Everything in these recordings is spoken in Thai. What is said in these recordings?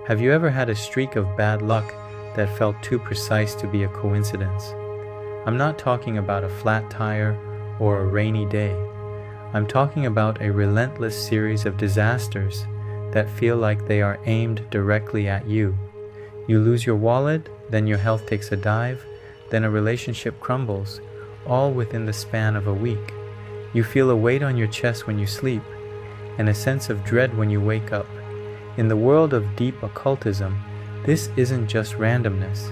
Have you ever had a streak of bad luck that felt too precise to be a coincidence? I'm not talking about a flat tire or a rainy day. I'm talking about a relentless series of disasters that feel like they are aimed directly at you. You lose your wallet, then your health takes a dive, then a relationship crumbles, all within the span of a week. You feel a weight on your chest when you sleep, and a sense of dread when you wake up. In the world of deep occultism, this isn't just randomness.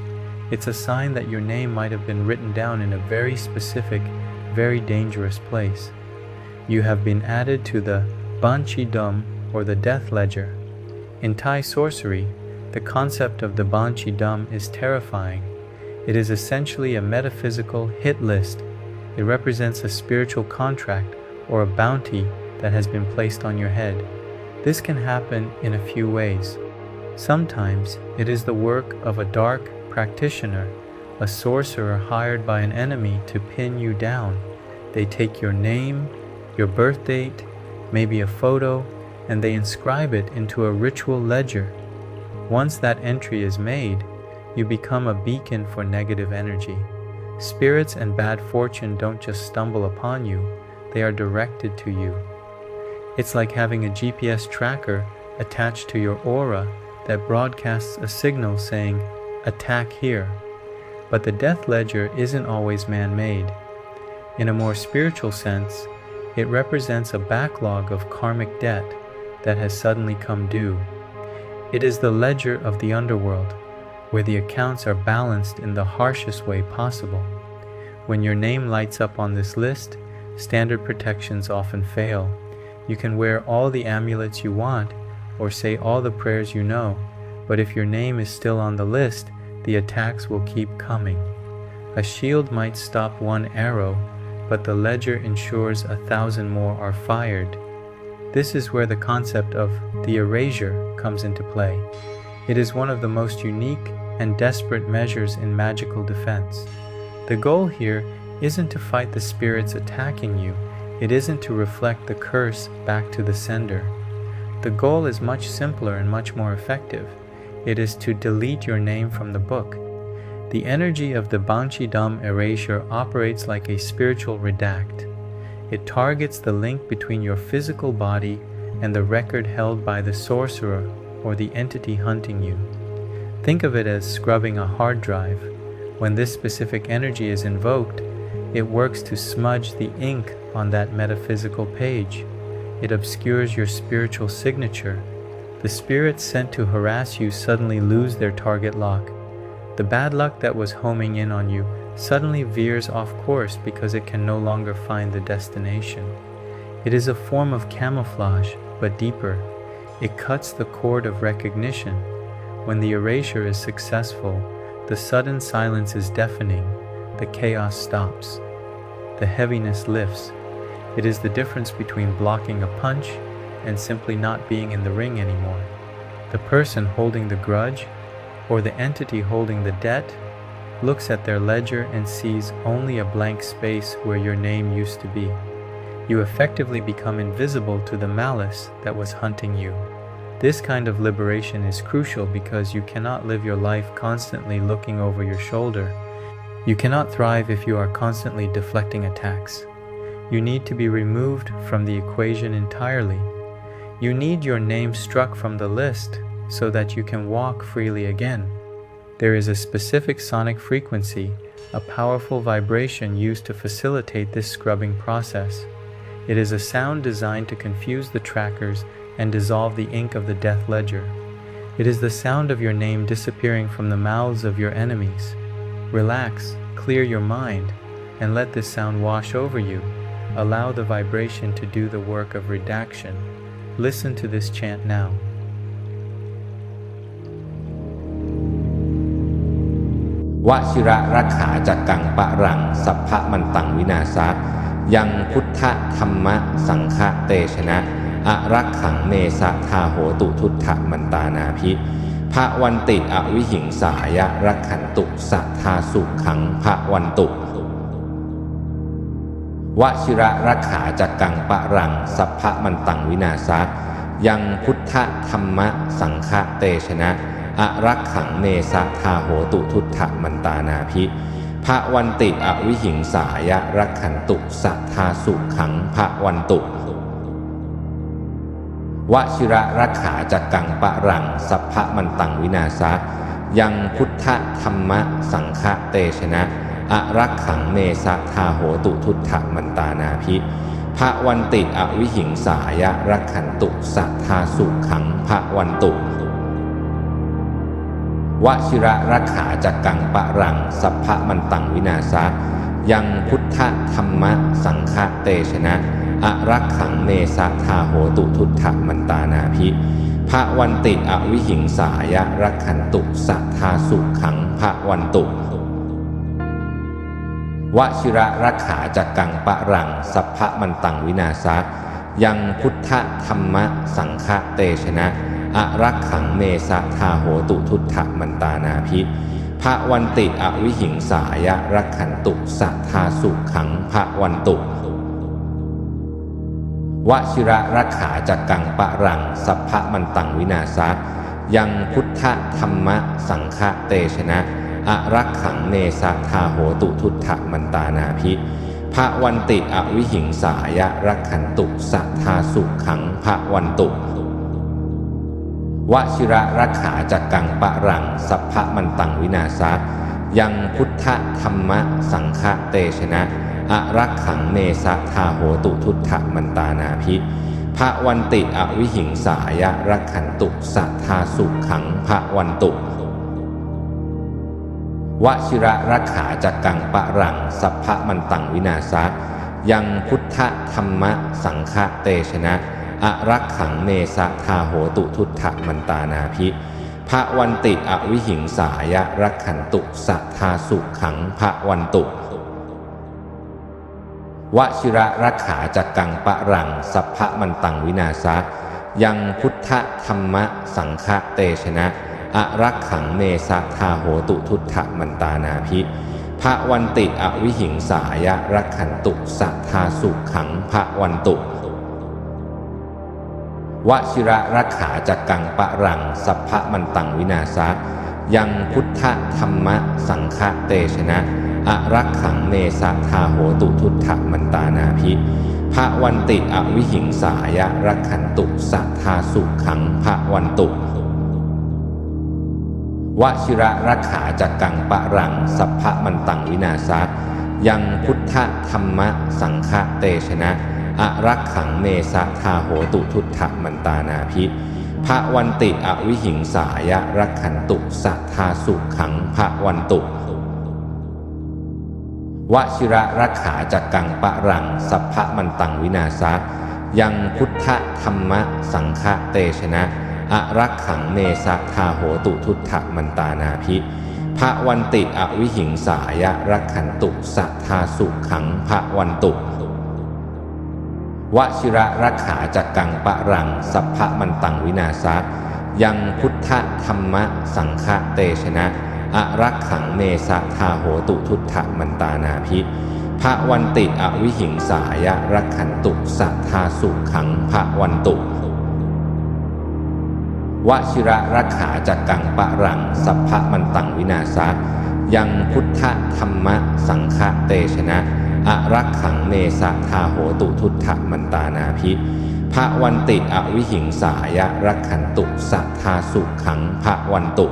It's a sign that your name might have been written down in a very specific, very dangerous place. You have been added to the Banshee Dum, or the death ledger. In Thai sorcery, the concept of the Banshee Dum is terrifying. It is essentially a metaphysical hit list. It represents a spiritual contract or a bounty that has been placed on your head. This can happen in a few ways. Sometimes it is the work of a dark practitioner, a sorcerer hired by an enemy to pin you down. They take your name, your birth date, maybe a photo, and they inscribe it into a ritual ledger. Once that entry is made, you become a beacon for negative energy. Spirits and bad fortune don't just stumble upon you, they are directed to you. It's like having a GPS tracker attached to your aura that broadcasts a signal saying, "Attack here." But the death ledger isn't always man-made. In a more spiritual sense, it represents a backlog of karmic debt that has suddenly come due. It is the ledger of the underworld, where the accounts are balanced in the harshest way possible. When your name lights up on this list, standard protections often fail. You can wear all the amulets you want or say all the prayers you know, but if your name is still on the list, the attacks will keep coming. A shield might stop one arrow, but the ledger ensures 1,000 more are fired. This is where the concept of the erasure comes into play. It is one of the most unique and desperate measures in magical defense. The goal here isn't to fight the spirits attacking you. It isn't to reflect the curse back to the sender. The goal is much simpler and much more effective. It is to delete your name from the book. The energy of the Banshee Dum erasure operates like a spiritual redact. It targets the link between your physical body and the record held by the sorcerer or the entity hunting you. Think of it as scrubbing a hard drive. When this specific energy is invoked, it works to smudge the ink on that metaphysical page. It obscures your spiritual signature. The spirits sent to harass you suddenly lose their target lock. The bad luck that was homing in on you suddenly veers off course because it can no longer find the destination. It is a form of camouflage, but deeper. It cuts the cord of recognition. When the erasure is successful, the sudden silence is deafening. The chaos stops. The heaviness lifts. It is the difference between blocking a punch and simply not being in the ring anymore. The person holding the grudge, or the entity holding the debt, looks at their ledger and sees only a blank space where your name used to be. You effectively become invisible to the malice that was hunting you. This kind of liberation is crucial because you cannot live your life constantly looking over your shoulder. You cannot thrive if you are constantly deflecting attacks. You need to be removed from the equation entirely. You need your name struck from the list so that you can walk freely again. There is a specific sonic frequency, a powerful vibration used to facilitate this scrubbing process. It is a sound designed to confuse the trackers and dissolve the ink of the death ledger. It is the sound of your name disappearing from the mouths of your enemies. Relax, clear your mind, and let this sound wash over you. Allow the vibration to do the work of redaction. Listen to this chant now. Vachira rakha jakang parang sappha mantaṃ vināsāt yang puttha dhamma saṅkha te chana arakhaṃ me sattha hotu tuttha mantānāภิภวันติอวิหิงสายะรักขันตุสัทธาสุขังภวันตุวชิระรักขาจักกังปะรังสัพพะมันตังวินาศะ ยังพุทธธรรมสังฆเตชนะอรักขังเมสะทาโหตุทุตถมันตานาภิภวันติอวิหิงสายะรักขันตุสัทธาสุขังภวันตุวชิระรักขาจักกังปะรังสัพพมันตังวินาศะยังพุทธธรรมสังฆเตชนะอรักขังเมสะทาโหตุทุตถมันตานาภิภวันติอวิหิงสายะรักขันตุสัทธาสุขังภวันตุวชิระรักขาจักกังปะรังสัพพมันตังวินาศะยังพุทธธรรมสังฆเตชนะอรักขังเมสะทาโหตุทุตถมันตานาภิภวันติอวิหิงสายะรักขันตุสัทธาสุขังภวันตุวชิระรักขาจักกังปะรังสัพพมันตังวินาศะยังพุทธธรรมสังฆเตชนะอรักขังเมสะทาโหตุทุตถมันตานาภิภวันติอวิหิงสายะรักขันตุสัทธาสุขังภวันตุวชิระรักขาจักกังปะรังสัพพมันตังวินาศะยังพุทธธรรมสังฆเตชนะอรักขังเมสะทาโหตุทุตถมันตานาภิภวันติอวิหิงสายะรักขันตุสัทธาสุขังภวันตุวชิระรักขาจักกังปะรังสัพพมันตังวินาศะยังพุทธธรรมสังฆเตชนะอรักขังเมสะทาโหตุทุตถมันตานาภิภวันติอวิหิงสายะรักขันตุสัทธาสุขังภวันตุวชิระรักขาจักกังปะรังสัพพมันตังวินาศะยังพุทธธรรมสังฆเตชนะอรักขังเมสะทาโหตุทุตถมันตานาภิภวันติอวิหิงสายะรักขันตุสัทธาสุขังภวันตุวชิระรักขาจักกังปะรังสัพพมันตังวินาศะยังพุทธธรรมสังฆเตชนะอรักขังเมสะทาโหตุทุตถมันตานาภิภวันติอวิหิงสายะรักขันตุสัทธาสุขังภวันตุวชิระรักขาจักกังปะรังสัพพมันตังวินาศะยังพุทธธรรมสังฆเตชนะอรักขังเมสะทาโหตุทุตถมันตานาภิภวันติอวิหิงสายะรักขันตุสัทธาสุขังภวันตุวชิระรักขาจักกังปะรังสัพพมันตังวินาศะยังพุทธธรรมสังฆเตชนะอรักขังเมสะทาโหตุทุตถมันตานาภิภวันติอวิหิงสายะรักขันตุสัทธาสุขังภวันตุวชิระรักขาจักกังปะรังสัพพมันตังวินาศะยังพุทธธรรมสังฆเตชนะอรักขังเมสะทาโหตุทุตถมันตานาภิภวันติอวิหิงสายะรักขันตุสัทธาสุขังภวันตุวชิระรักขาจักกังปะรังสัพพมันตังวินาศะยังพุทธธรรมสังฆเตชนะอรักขังเมสะทาโหตุทุตถมันตานาภิภวันติอวิหิงสายะรักขันตุสัทธาสุขังภวันตุวชิระรักขาจักกังปะรังสัพพมันตังวินาศะยังพุทธธรรมสังฆเตชนะอรักขังเมสะทาโหตุทุตถมันตานาภิภวันติอวิหิงสายะรักขันตุสัทธาสุขังภวันตุ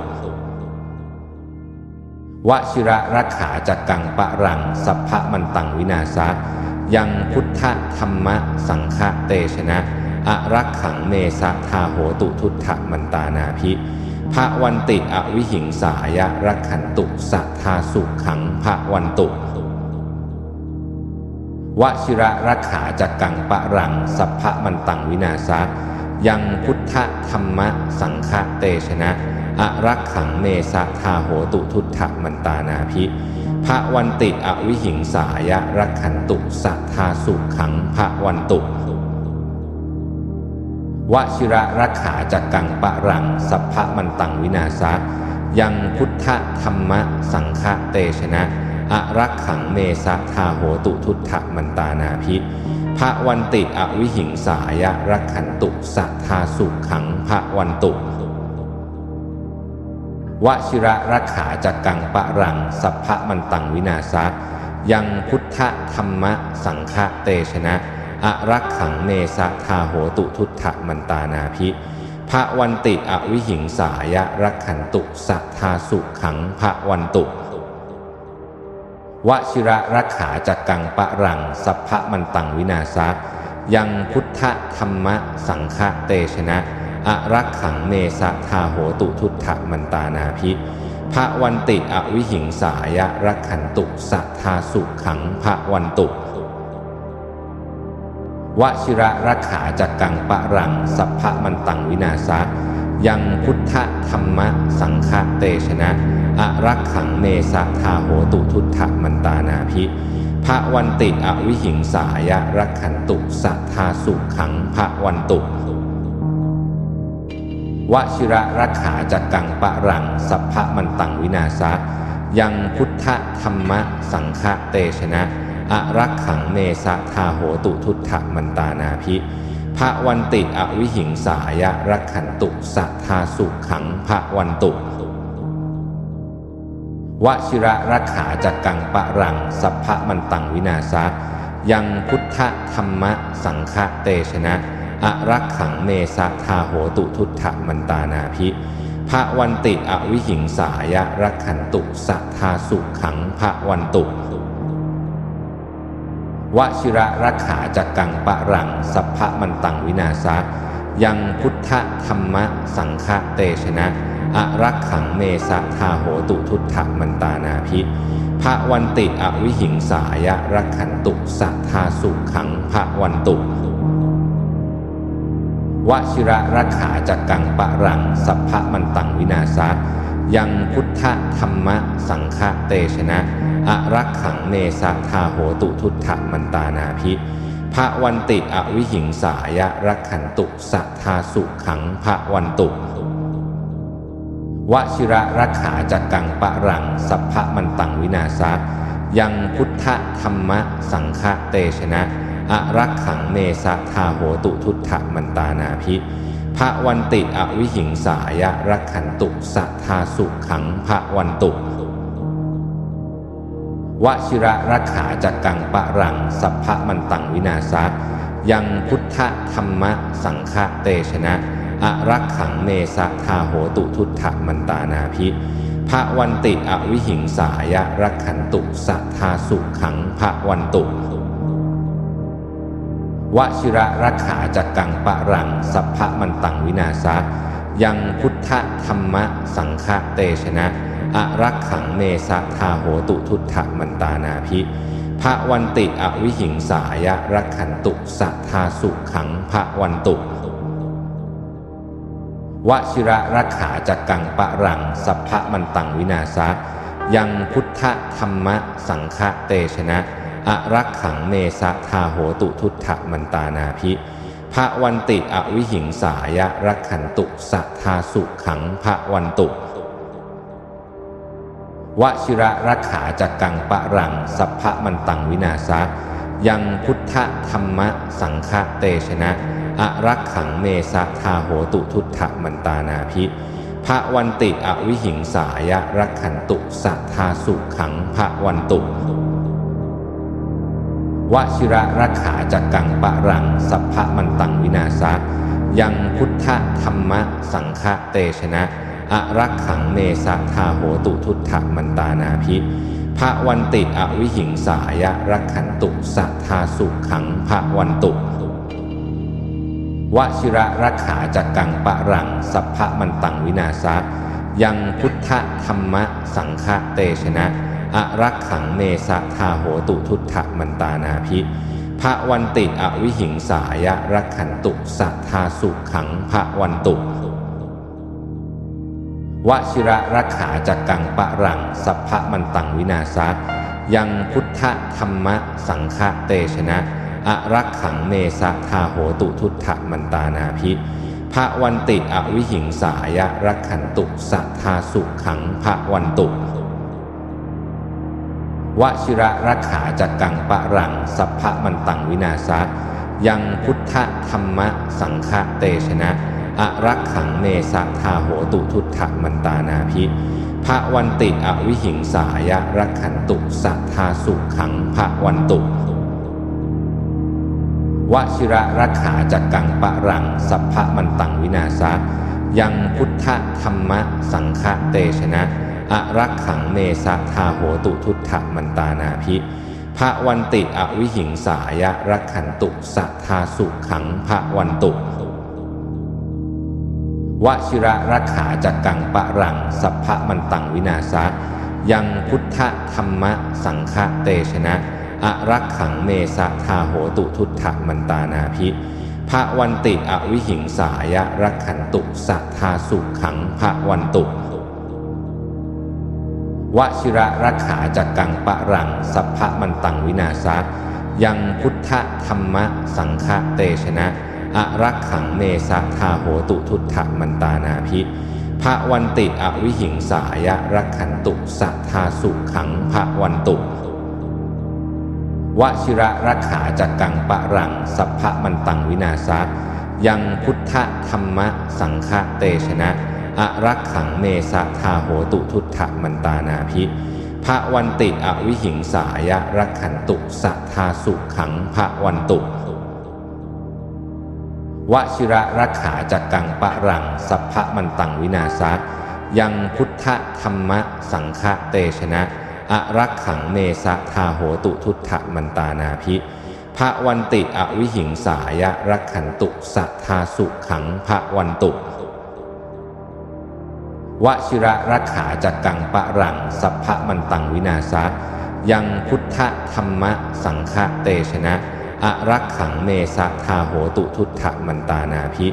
วชิระรักขาจักกังปะรังสัพพมันตังวินาศะยังพุทธธรรมสังฆเตชนะอรักขังเมสะทาโหตุทุตถมันตานาภิภวันติอวิหิงสายะรักขันตุสัทธาสุขังภวันตุวชิระรักขาจักกังปะรังสัพพมันตังวินาศะยังพุทธธรรมสังฆเตชนะอรักขังเมสะทาโหตุทุตถมันตานาภิภวันติอวิหิงสายะรักขันตุสัทธาสุขังภวันตุวชิระรักขาจักกังปะรังสัพพมันตังวินาศะยังพุทธธรรมสังฆเตชนะอรักขังเมสะทาโหตุทุตถมันตานาภิภ ภวันติอวิหิงสายะรักขันตุสัทธาสุขังภวันตุวชิระรักขาจักกังปะรังสัพพะมันตังวินาศะยังพุทธธรรมสังฆเตชนะอรักขังเนสะทาโหตุทุตถมันตานาภิภวันติอวิหิงสายะรักขันตุสัทธาสุขังภวันตุวชิระรักขาจักกังปะรังสัพพะมันตังวินาศะยังพุทธธรรมสังฆเตชนะอรักขังเนสะทาโหตุทุตถมันตานาภิภวันติอวิหิงสายะรักขันตุสัทธาสุขังภวันตุวชิระรักขาจักกังปะรังสัพพะมันตังวินาศะยังพุทธธรรมสังฆเตชนะอรักขังเนสะทาโหตุทุตถมันตานาภิภวันติอวิหิงสายะรักขันตุสัทธาสุขังภวันตุวชิระรักขาจักกังปะรังสัพพะมันตังวินาศะยังพุทธธรรมสังฆเตชนะอรักขังเนสะทาโหตุทุตถมันตานาภิภวันติอวิหิงสายะรักขันตุสัทธาสุขังภวันตุวชิระรักขาจักกังปะรังสัพพะมันตังวินาศะยังพุทธธรรมสังฆเตชนะอรักขังเนสะทาโหตุทุตถมันตานาภิภวันติอวิหิงสายะรักขันตุสัทธาสุขังภวันตุวชิระรักขาจักกังปะรังสัพพะมันตังวินาศะยังพุทธธรรมสังฆเตชนะอรักขังเนสะทาโหตุทุตถมันตานาภิภวันติอวิหิงสายะรักขันตุสัทธาสุขังภวันตุวชิระรักขาจักกังปะรังสัพพะมันตังวินาศะยังพุทธธรรมสังฆเตชนะอรักขังเนสะทาโหตุทุตถมันตานาภิภวันติอวิหิงสายะรักขันตุสัทธาสุขังภวันตุวชิระรักขาจักกังปะรังสัพพะมันตังวินาศะยังพุทธธรรมสังฆเตชนะอรักขังเนสะทาโหตุทุตถมันตานาภิภวันติอวิหิงสายะรักขันตุสัทธาสุขังภวันตุวชิระรักขาจักกังปะรังสัพพะมันตังวินาศะยังพุทธธรรมสังฆเตชนะอรักขังเนสะทาโหตุทุตถมันตานาภิภวันติอวิหิงสายะรักขันตุสัทธาสุขังภวันตุวชิระรักขาจักกังปะรังสัพพะมันตังวินาศะยังพุทธธรรมสังฆเตชนะอรักขังเนสะทาโหตุทุตถมันตานาภิภวันติอวิหิงสายะรักขันตุสัทธาสุขังภวันตุวชิระรักขาจักกังปะรังสัพพะมันตังวินาศะยังพุทธธรรมสังฆเตชนะอรักขังเนสะทาโหตุทุตถมันตานาภิภวันติอวิหิงสายะรักขันตุสัทธาสุขังภวันตุวชิระรักขาจักกังปะรังสัพพะมันตังวินาศะยังพุทธธรรมสังฆเตชนะอรักขังเนสะทาโหตุทุตถมันตานาภิภวันติอวิหิงสายะรักขันตุสัทธาสุขังภวันตุวชิระรักขาจักกังปะรังสัพพะมันตังวินาศะยังพุทธธรรมสังฆเตชนะอรักขังเนสะทาโหตุทุตถมันตานาภิภวันติอวิหิงสายะรักขันตุสัทธาสุขังภวันตุวชิระรักขาจักกังปะรังสัพพะมันตังวินาศะยังพุทธธรรมสังฆเตชนะอรักขังเนสะทาโหตุทุตถมันตานาภิภวันติอวิหิงสายะรักขันตุสัทธาสุขังภวันตุวชิระรักขาจักกังปะรังสัพพะมันตังวินาศะยังพุทธธรรมสังฆเตชนะอรักขังเนสะทาโหตุทุตถมันตานาภิภวันติอวิหิงสายะรักขันตุสัทธาสุขังภวันตุว วชิระรักขาจักกังปะรังสัพพะมันตังวินาศะยังพุทธธรรมสังฆเตชนะอรักขังเมสะทาโหตุทุตถมันตานาภิภะวันติอวิหิงสายะรักขันตุสัทธาสุขังภะวันตุวชิระรักขาจักกังปะรังสัพพะมันตังวินาศะยังพุทธธรรมสังฆเตชนะอรักขังเมสะทาโหตุทุตถมันตานาภิภะวันติอวิหิงสายะรักขันตุสัทธาสุขังภะวันตุวชิระรักขาจักกังปะรังสัพพะมันตังวินาศะยังพุทธธรรมสังฆเตชนะอรักขังเมสะทาโหตุทุตถมันตานาภิภะวันติอวิหิงสายะรักขันตุสัทธาสุขังภะวันตุวชิระรักขาจักกังปะรังสัพพะมันตังวินาศะยังพุทธธรรมสังฆเตชนะอรักขังเมสะทาโหตุทุตถมันตานาภิภะวันติอวิหิงสายะรักขันตุสัทธาสุขังภะวันตุวชิระรักขาจักกังปะรังสัพพะมันตังวินาศะยังพุทธธรรมสังฆเตชนะอรักขังเมสะทาโหตุทุตถมันตานาภิภะวันติอวิหิงสายะรักขันตุสัทธาสุขังภะวันตุวชิระรักขาจักกังปะรังสัพพะมันตังวินาศะยังพุทธธรรมสังฆเตชนะอรักขังเมสะทาโหตุทุตถมันตานาภิภะวันติอวิหิงสายะรักขันตุสัทธาสุขังภะวันตุวชิระรักขาจักกังปะรังสัพพะมันตังวินาศะยังพุทธธรรมสังฆเตชนะอรักขังเมสะทาโหตุทุตถมันตานาภิ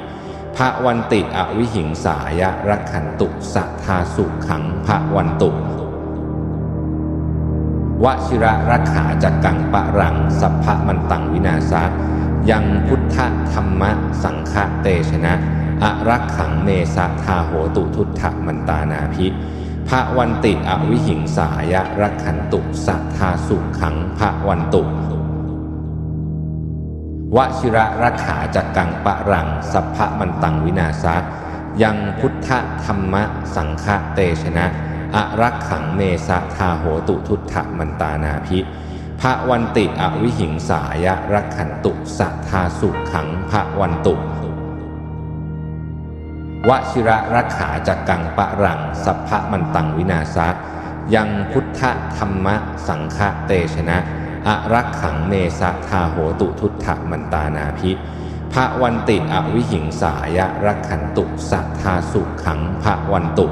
ภะวันติอวิหิงสายะรักขันตุสัทธาสุขังภะวันตุวชิระรักขาจักกังปะรังสัพพะมันตังวินาศะยังพุทธธรรมสังฆเตชนะอรักขังเมสะทาโหตุทุตถมันตานาภิภะวันติอวิหิงสายะรักขันตุสัทธาสุขังภะวันตุวชิระรักขาจักกังปะรังสัพพะมันตังวินาศะยังพุทธธรรมสังฆเตชนะอรักขังเมสะทาโหตุทุตถมันตานาภิภะวันติอวิหิงสายะรักขันตุสัทธาสุขังภะวันตุวชิระรักขาจักกังปะรังสัพพะมันตังวินาศะยังพุทธธรรมสังฆเตชนะอรักขังเมสะทาโหตุทุตถมันตานาภิภะวันติอวิหิงสายะรักขันตุสัทธาสุขังภะวันตุ